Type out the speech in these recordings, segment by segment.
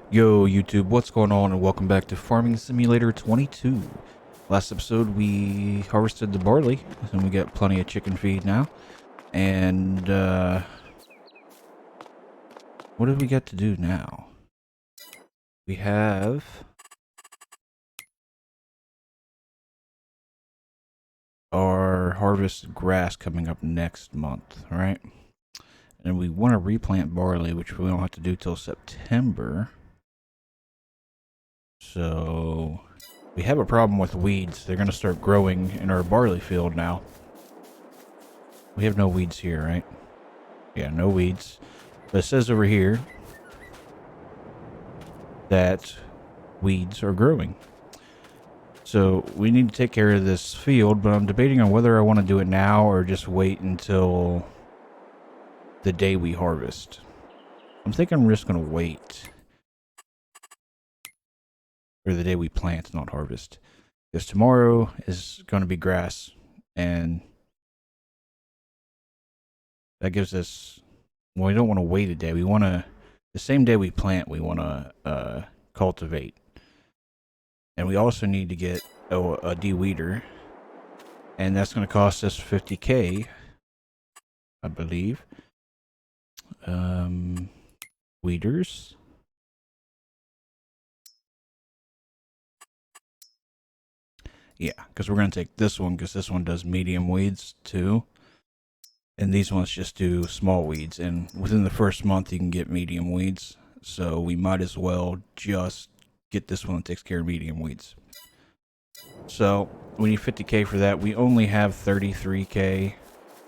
Yo, YouTube, what's going on? And welcome back to Farming Simulator 22. Last episode, we harvested the barley, and we got plenty of chicken feed now. And, what do we got to do now? We have our harvest grass coming up next month, right? And we want to replant barley, which we don't have to do till September. So we have a problem with weeds. They're going to start growing in our barley field now. We have no weeds here, right? Yeah, no weeds. But it says over here that weeds are growing. So we need to take care of this field, but I'm debating on whether I want to do it now or just wait until the day we harvest. I'm thinking I'm just going to wait. Or the day we plant, not harvest. Because tomorrow is going to be grass, and that gives us, well, we don't want to wait a day. We want to, the same day we plant, we want to cultivate. And we also need to get a de-weeder, and that's going to cost us 50k, I believe. Weeders. Yeah, because we're going to take this one, because this one does medium weeds too. And these ones just do small weeds. And within the first month, you can get medium weeds. So we might as well just get this one that takes care of medium weeds. So we need 50k for that. We only have 33k.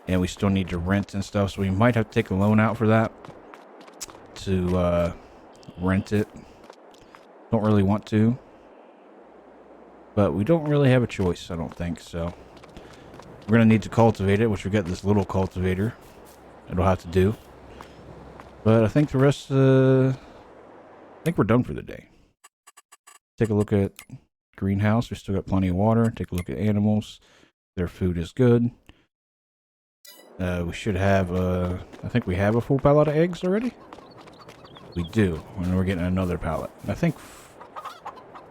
And we still need to rent and stuff. So we might have to take a loan out for that. To rent it. Don't really want to. But we don't really have a choice, I don't think, so. We're going to need to cultivate it, which we got this little cultivator. It'll have to do. But I think the rest, I think we're done for the day. Take a look at greenhouse. We still got plenty of water. Take a look at animals. Their food is good. We should have, I think we have a full pallet of eggs already. We do, and we're getting another pallet. I think,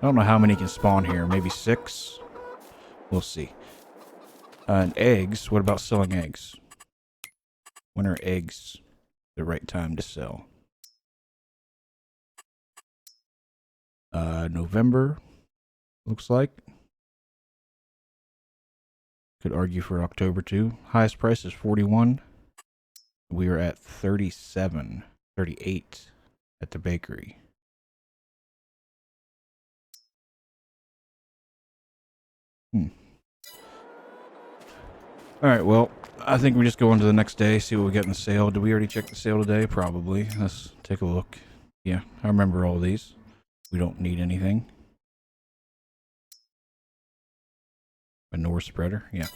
I don't know how many can spawn here. Maybe 6? We'll see. And eggs, what about selling eggs? When are eggs the right time to sell? November, looks like. Could argue for October too. Highest price is 41. We are at 37, 38 at the bakery. Alright, well, I think we just go on to the next day, see what we get in the sale. Did we already check the sale today? Probably. Let's take a look. Yeah, I remember all these. We don't need anything. Manure spreader, yeah.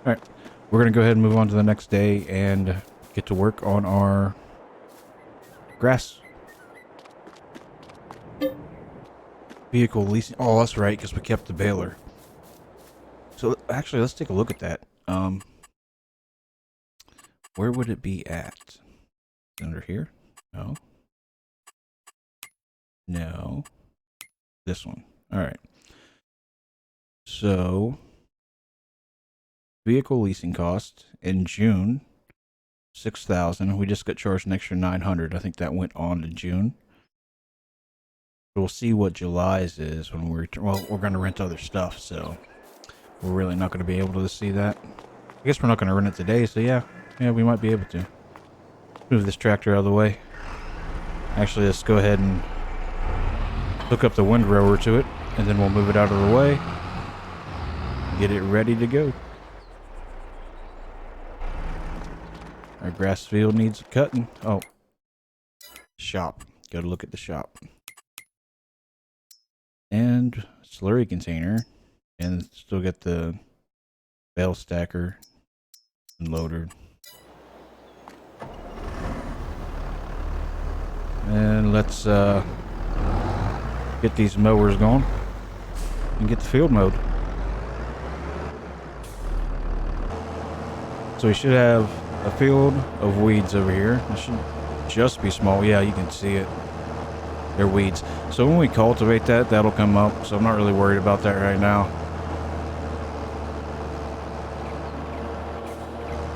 Alright, we're going to go ahead and move on to the next day and get to work on our grass. Vehicle leasing. Oh, that's right, because we kept the baler. So, actually, let's take a look at that. Where would it be at? Under here? No. No. This one. Alright. So, vehicle leasing cost in June, 6,000. We just got charged an extra 900. I think that went on to June. We'll see what July's is when we're going to rent other stuff, so we're really not going to be able to see that. I guess we're not going to rent it today, so yeah, we might be able to. Move this tractor out of the way. Actually, let's go ahead and hook up the windrower to it, and then we'll move it out of the way. Get it ready to go. Our grass field needs cutting. Oh. Shop. Gotta look at the shop. And slurry container. And still got the bale stacker and loader. And let's get these mowers going and get the field mowed. So we should have a field of weeds over here. It should just be small. Yeah, you can see it. They're weeds. So when we cultivate that, that'll come up. So I'm not really worried about that right now.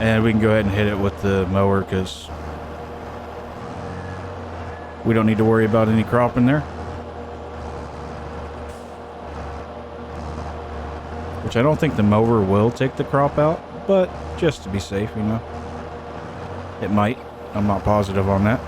And we can go ahead and hit it with the mower because we don't need to worry about any crop in there. Which I don't think the mower will take the crop out, but just to be safe, you know. It might. I'm not positive on that.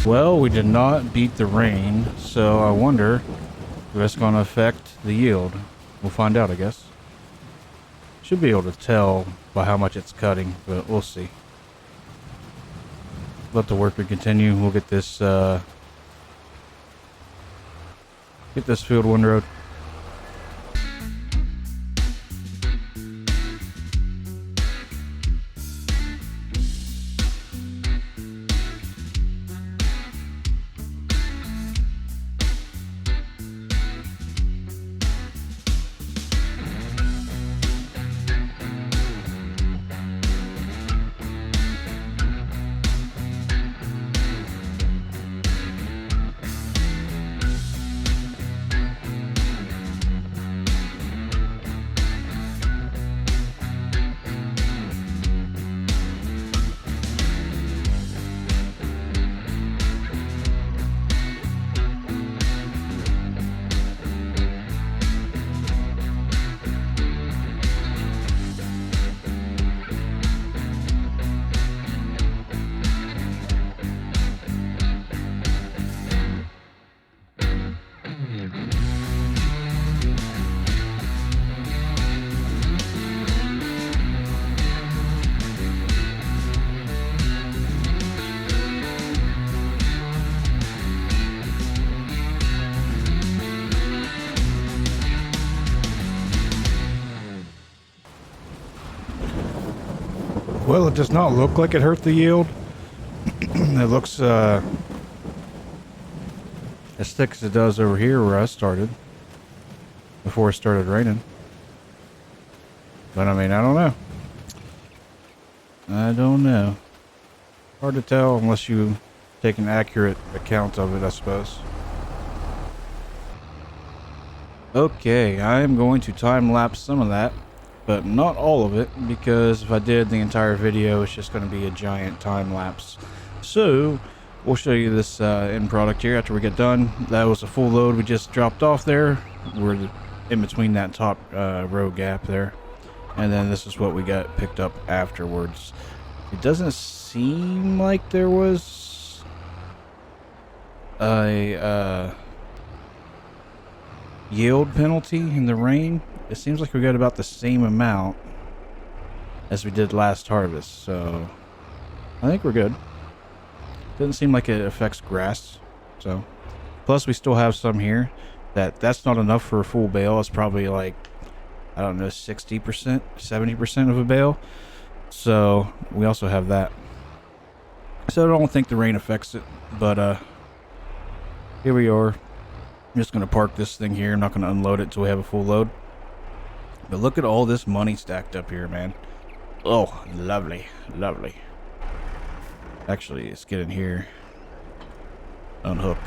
Well, we did not beat the rain, so I wonder if that's going to affect the yield. We'll find out, I guess. Should be able to tell by how much it's cutting, but we'll see. Let the worker continue. We'll get this field windrowed. Well, it does not look like it hurt the yield. It looks as thick as it does over here where I started before it started raining. But I mean, I don't know. I don't know. Hard to tell unless you take an accurate account of it, I suppose. Okay, I am going to time lapse some of that, but not all of it, because if I did the entire video, it's just going to be a giant time lapse. So we'll show you this end product here after we get done. That was a full load we just dropped off there. We're in between that top row gap there, and then this is what we got picked up afterwards. It doesn't seem like there was a yield penalty in the rain, it seems like we got about the same amount as we did last harvest, so I think we're good. Doesn't seem like it affects grass, so. Plus we still have some here that's not enough for a full bale. It's probably like, I don't know, 60%, 70% of a bale. So we also have that. So I don't think the rain affects it, but here we are. I'm just gonna park this thing here. I'm not gonna unload it until we have a full load. But look at all this money stacked up here, man. Oh, lovely, lovely. Actually, let's get in here. Unhook.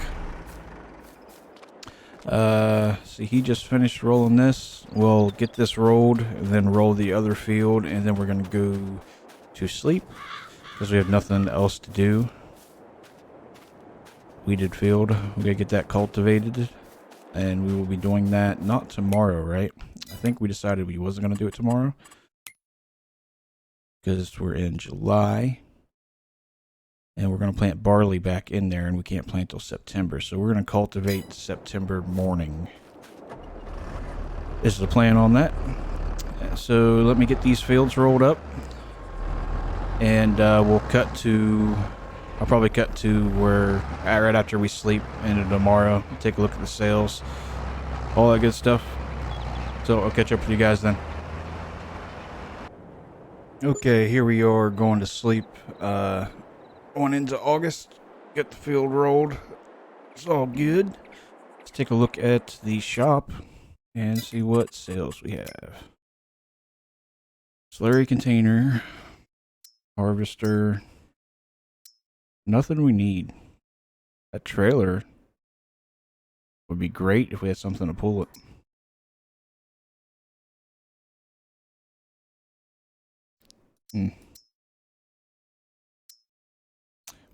See, he just finished rolling this. We'll get this rolled and then roll the other field, and then we're gonna go to sleep because we have nothing else to do. Weeded field. We gotta get that cultivated, and we will be doing that not tomorrow, right? I think we decided we wasn't gonna do it tomorrow because we're in July. And we're going to plant barley back in there, and we can't plant till September. So we're going to cultivate September morning. This is the plan on that. So let me get these fields rolled up. And we'll cut to... I'll probably cut to where... right after we sleep into tomorrow. Take a look at the sales. All that good stuff. So I'll catch up with you guys then. Okay, here we are going to sleep. On into August, get the field rolled. It's all good. Let's take a look at the shop and see what sales we have. Slurry container, harvester, nothing we need. That trailer would be great if we had something to pull it.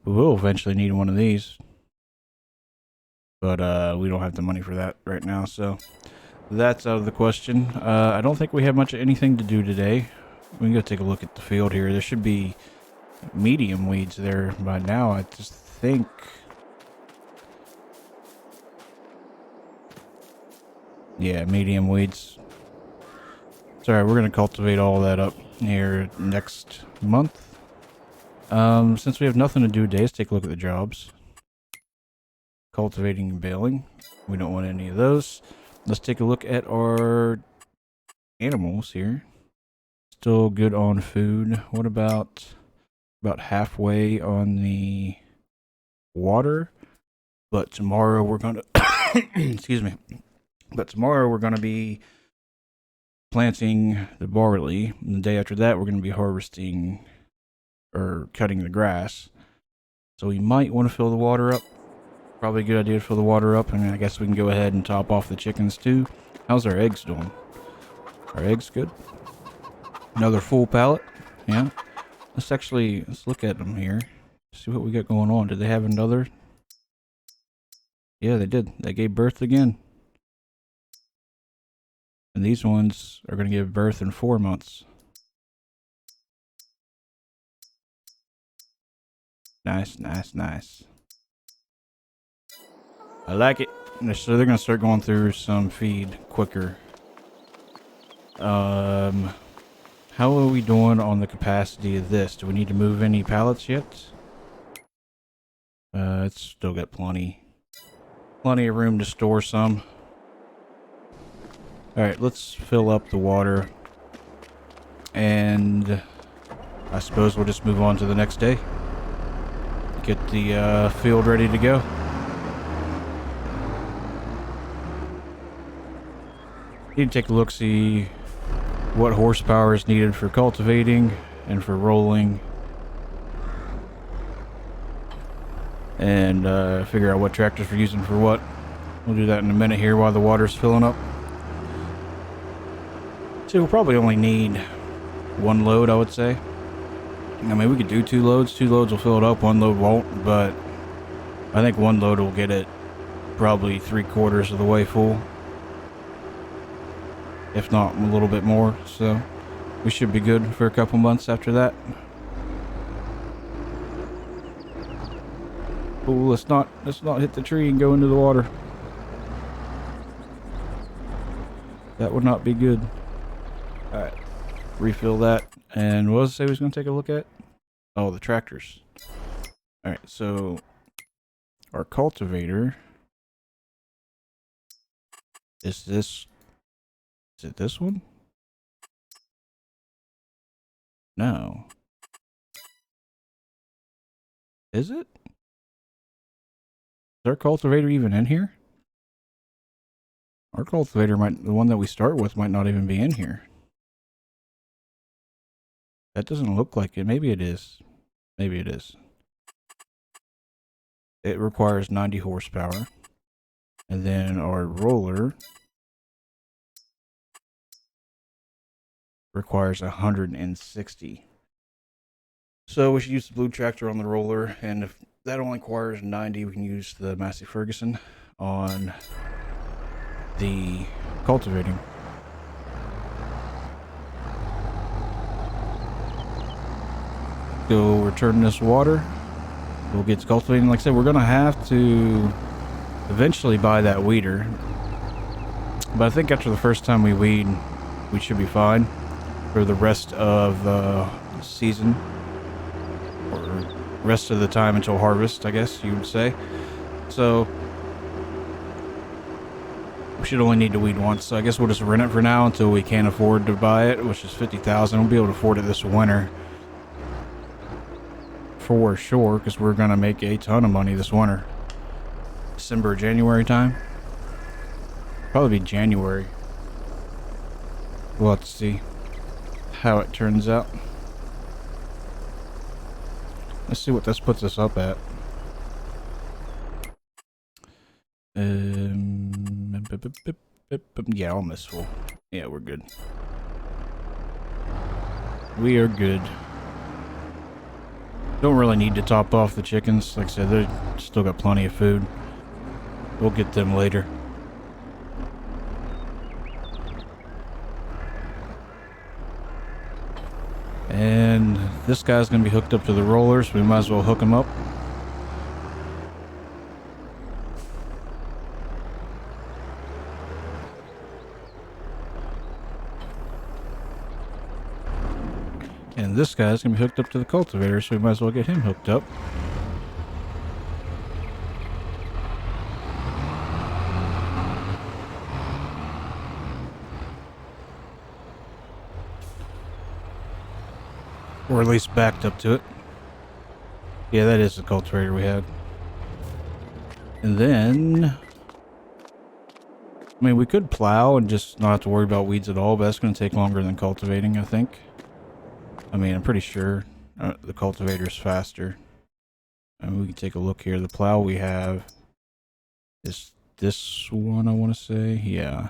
We will eventually need one of these, but we don't have the money for that right now, so that's out of the question. I don't think we have much of anything to do today. We can go take a look at the field here. There should be medium weeds there by now, I just think. Yeah, medium weeds. It's alright, we're going to cultivate all that up here next month. Since we have nothing to do today, let's take a look at the jobs. Cultivating and baling. We don't want any of those. Let's take a look at our animals here. Still good on food. What about halfway on the water? But tomorrow we're gonna excuse me. But tomorrow we're gonna be planting the barley. And the day after that we're gonna be harvesting or cutting the grass. So we might want to fill the water up. Probably a good idea to fill the water up, and I guess we can go ahead and top off the chickens too. How's our eggs doing? Our eggs good? Another full pallet? Yeah. Let's look at them here. See what we got going on. Did they have another? Yeah, they did. They gave birth again. And these ones are going to give birth in 4 months. Nice, nice, nice. I like it. So they're going to start going through some feed quicker. How are we doing on the capacity of this? Do we need to move any pallets yet? It's still got plenty of room to store some. Alright, let's fill up the water. And I suppose we'll just move on to the next day. Get the field ready to go. Need to take a look, see what horsepower is needed for cultivating and for rolling. And figure out what tractors we're using for what. We'll do that in a minute here while the water's filling up. So we'll probably only need 1 load, I would say. I mean, we could do 2 loads. 2 loads will fill it up, 1 load won't, but I think 1 load will get it probably 3/4 of the way full. If not a little bit more, so we should be good for a couple months after that. Ooh, let's not hit the tree and go into the water. That would not be good. Alright. Refill that. And what does it say we was going to take a look at? Oh, the tractors. Alright, so our cultivator is this. Is it this one? No. Is it? Is our cultivator even in here? Our cultivator might, the one that we start with, might not even be in here. That doesn't look like it. Maybe it is. Maybe it is. It requires 90 horsepower. And then our roller requires 160. So we should use the blue tractor on the roller, and if that only requires 90, we can use the Massey Ferguson on the cultivating. Go return this water. We'll get to cultivating. Like I said, we're going to have to eventually buy that weeder. But I think after the first time we weed, we should be fine for the rest of the season. Or rest of the time until harvest, I guess you would say. So we should only need to weed once. So I guess we'll just rent it for now until we can't afford to buy it, which is $50,000. We'll be able to afford it this winter. For sure, because we're going to make a ton of money this winter. December, January time. Probably be January. We'll have to see how it turns out. Let's see what this puts us up at. Yeah, almost full. Yeah, we're good. We are good. Don't really need to top off the chickens. Like I said, they still got plenty of food. We'll get them later. And this guy's going to be hooked up to the rollers. We might as well hook him up. And this guy's going to be hooked up to the cultivator, so we might as well get him hooked up. Or at least backed up to it. Yeah, that is the cultivator we had. And then, I mean, we could plow and just not have to worry about weeds at all, but that's going to take longer than cultivating, I think. I mean, I'm pretty sure the cultivator is faster. And we can take a look here. The plow we have is this one, I want to say. Yeah.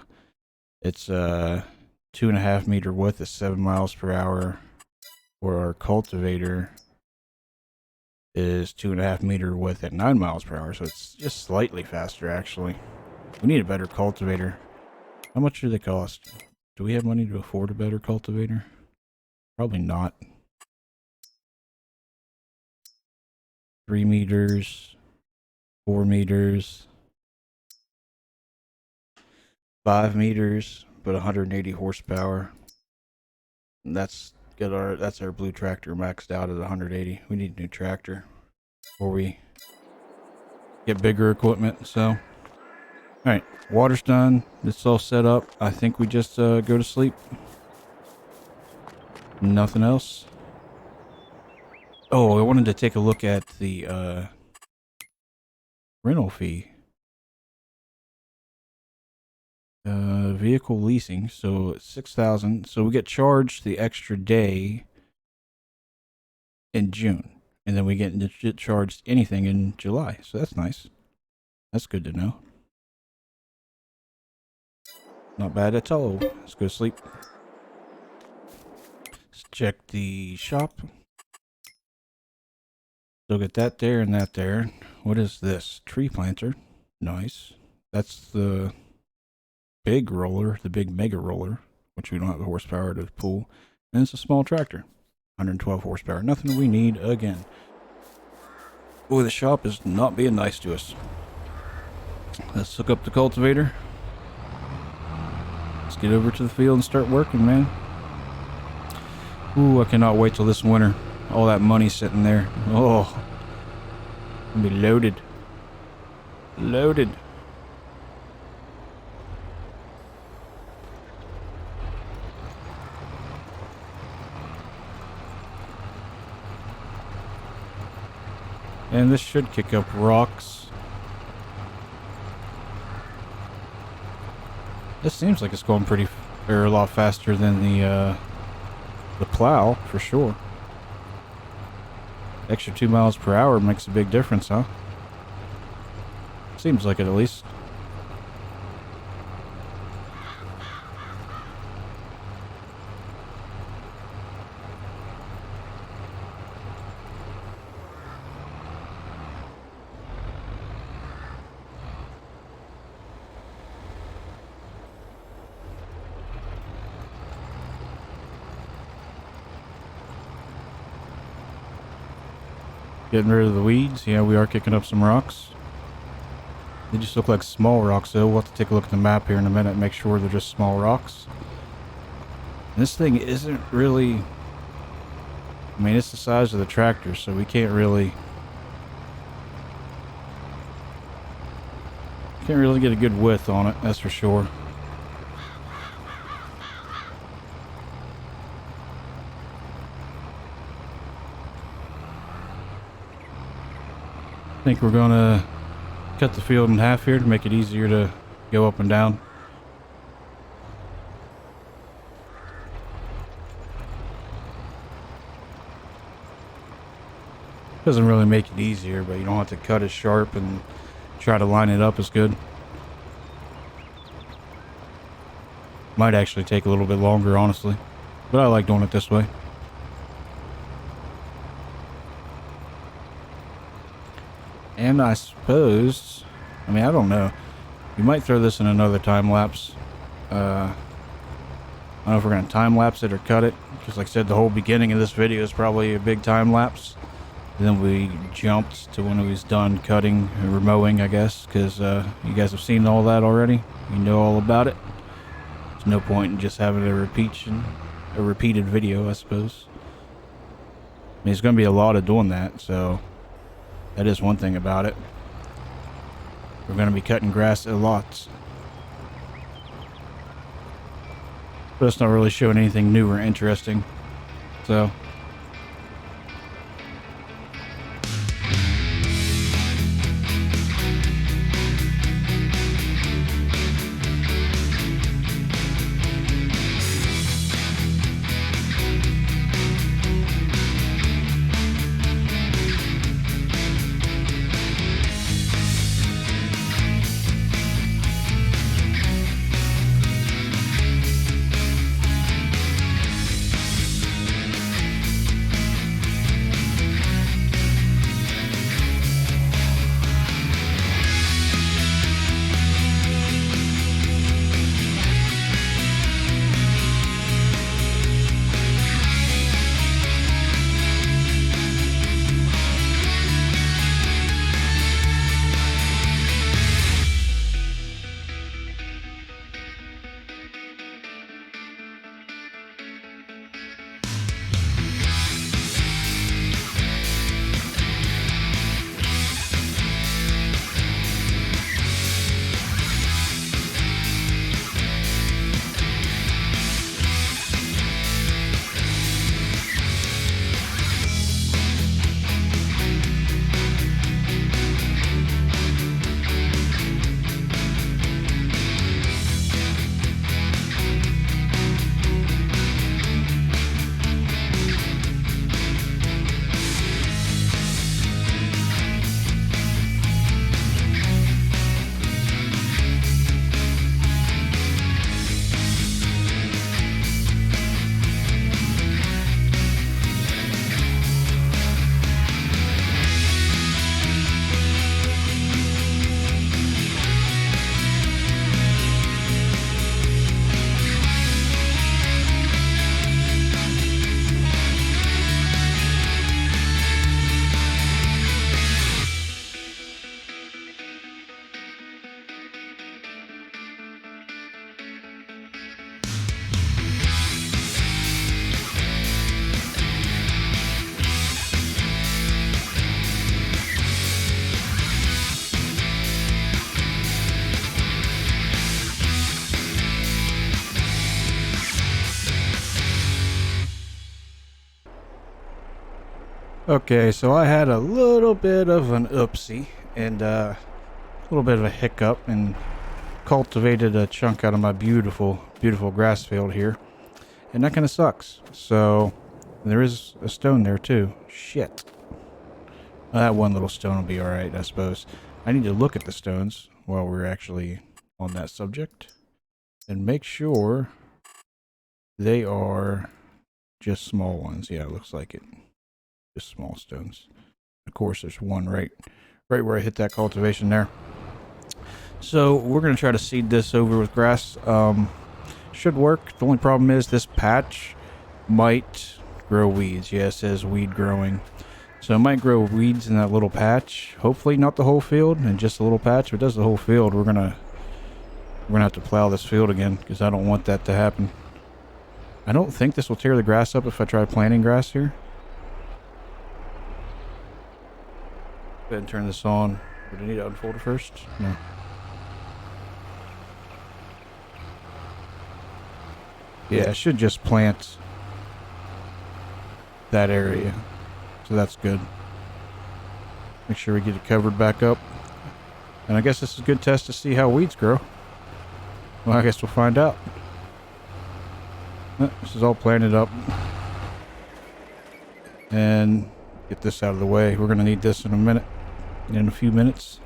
It's 2.5 meter width at 7 miles per hour. Where our cultivator is 2.5 meter width at 9 miles per hour. So it's just slightly faster, actually. We need a better cultivator. How much do they cost? Do we have money to afford a better cultivator? Probably not. 3 meters, 4 meters, 5 meters, but 180 horsepower. And that's our blue tractor maxed out at 180. We need a new tractor before we get bigger equipment. So, all right, water's done. It's all set up. I think we just go to sleep. Nothing else. Oh, I wanted to take a look at the rental fee. Vehicle leasing, so it's $6,000. So we get charged the extra day in June, and then we get charged anything in July. So that's nice. That's good to know. Not bad at all. Let's go to sleep. Let's check the shop. So get that there and that there. What is this? Tree planter. Nice. That's the big roller, the big mega roller, which we don't have the horsepower to pull. And it's a small tractor. 112 horsepower. Nothing we need again. Boy, the shop is not being nice to us. Let's hook up the cultivator. Let's get over to the field and start working, man. Ooh, I cannot wait till this winter. All that money sitting there. Oh, gonna be loaded. Loaded. And this should kick up rocks. This seems like it's going a lot faster than the plow, for sure. Extra 2 miles per hour makes a big difference, huh? Seems like it, at least. Getting rid of the weeds. Yeah, we are kicking up some rocks. They just look like small rocks, though. We'll have to take a look at the map here in a minute and make sure they're just small rocks. This thing isn't really... I mean, it's the size of the tractor, so we can't really get a good width on it, that's for sure. I think we're gonna cut the field in half here to make it easier to go up and down. Doesn't really make it easier, but you don't have to cut as sharp and try to line it up as good. Might actually take a little bit longer, honestly, but I like doing it this way. And I suppose, I mean, I don't know. We might throw this in another time lapse. I don't know if we're going to time lapse it or cut it, because like I said, the whole beginning of this video is probably a big time lapse. And then we jumped to when it was done cutting or mowing, I guess, because you guys have seen all that already. You know all about it. There's no point in just having a repeated video, I suppose. I mean, it's going to be a lot of doing that, so that is one thing about it. We're going to be cutting grass a lot. But it's not really showing anything new or interesting. So... Okay, so I had a little bit of an oopsie and a little bit of a hiccup and cultivated a chunk out of my beautiful, beautiful grass field here. And that kind of sucks. So there is a stone there too. Shit. That one little stone will be alright, I suppose. I need to look at the stones while we're actually on that subject and make sure they are just small ones. Yeah, it looks like it. Just small stones. Of course, there's one right where I hit that cultivation there. So we're going to try to seed this over with grass. Should work. The only problem is this patch might grow weeds. Yeah, it says weed growing. So it might grow weeds in that little patch. Hopefully not the whole field and just a little patch. If it does the whole field, we're gonna have to plow this field again because I don't want that to happen. I don't think this will tear the grass up if I try planting grass here. Go ahead and turn this on. Do I need to unfold it first? No. Yeah, I should just plant that area. So that's good. Make sure we get it covered back up. And I guess this is a good test to see how weeds grow. Well, I guess we'll find out. This is all planted up. And get this out of the way. We're going to need this in a few minutes.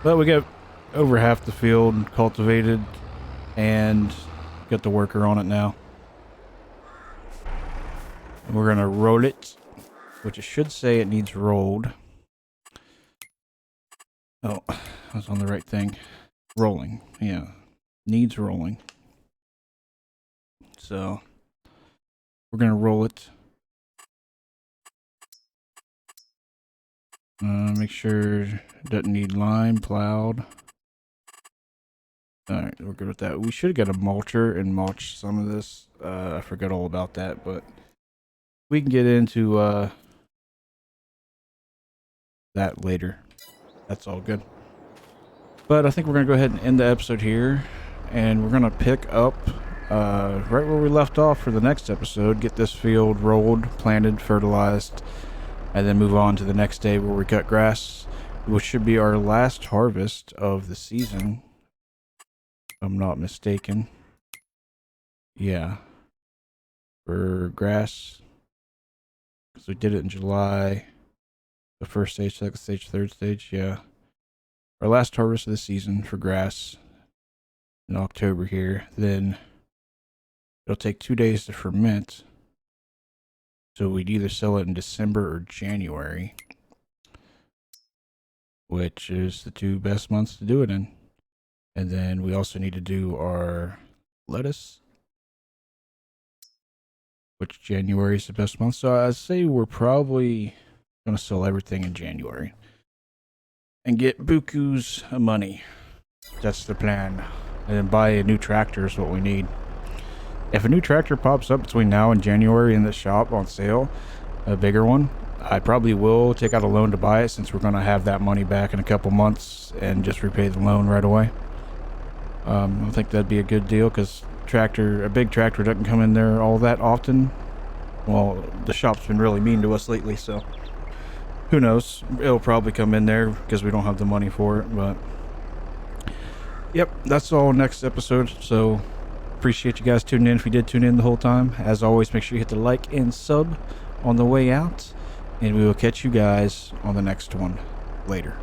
But we got over half the field cultivated and got the worker on it now. And we're going to roll it, which it should say it needs rolled. Oh, I was on the right thing. Rolling. Yeah. Needs rolling. So we're going to roll it. Make sure it doesn't need lime plowed. Alright, we're good with that. We should get a mulcher and mulch some of this. I forgot all about that, but we can get into that later. That's all good. But I think we're going to go ahead and end the episode here. And we're going to pick up right where we left off for the next episode. Get this field rolled, planted, fertilized. And then move on to the next day where we cut grass, which should be our last harvest of the season. If I'm not mistaken. Yeah. For grass. Because we did it in July. The first stage, second stage, third stage. Yeah. Our last harvest of the season for grass in October here. Then it'll take 2 days to ferment. So we'd either sell it in December or January, which is the 2 best months to do it in. And then we also need to do our lettuce, which January is the best month. So I'd say we're probably going to sell everything in January and get bukus of money. That's the plan. And then buy a new tractor is what we need. If a new tractor pops up between now and January in the shop on sale, a bigger one, I probably will take out a loan to buy it since we're going to have that money back in a couple months and just repay the loan right away. I think that'd be a good deal because a big tractor doesn't come in there all that often. Well, the shop's been really mean to us lately, so who knows? It'll probably come in there because we don't have the money for it, but yep, that's all next episode. So appreciate you guys tuning in if you did tune in the whole time. As always, make sure you hit the like and sub on the way out, and we will catch you guys on the next one. Later.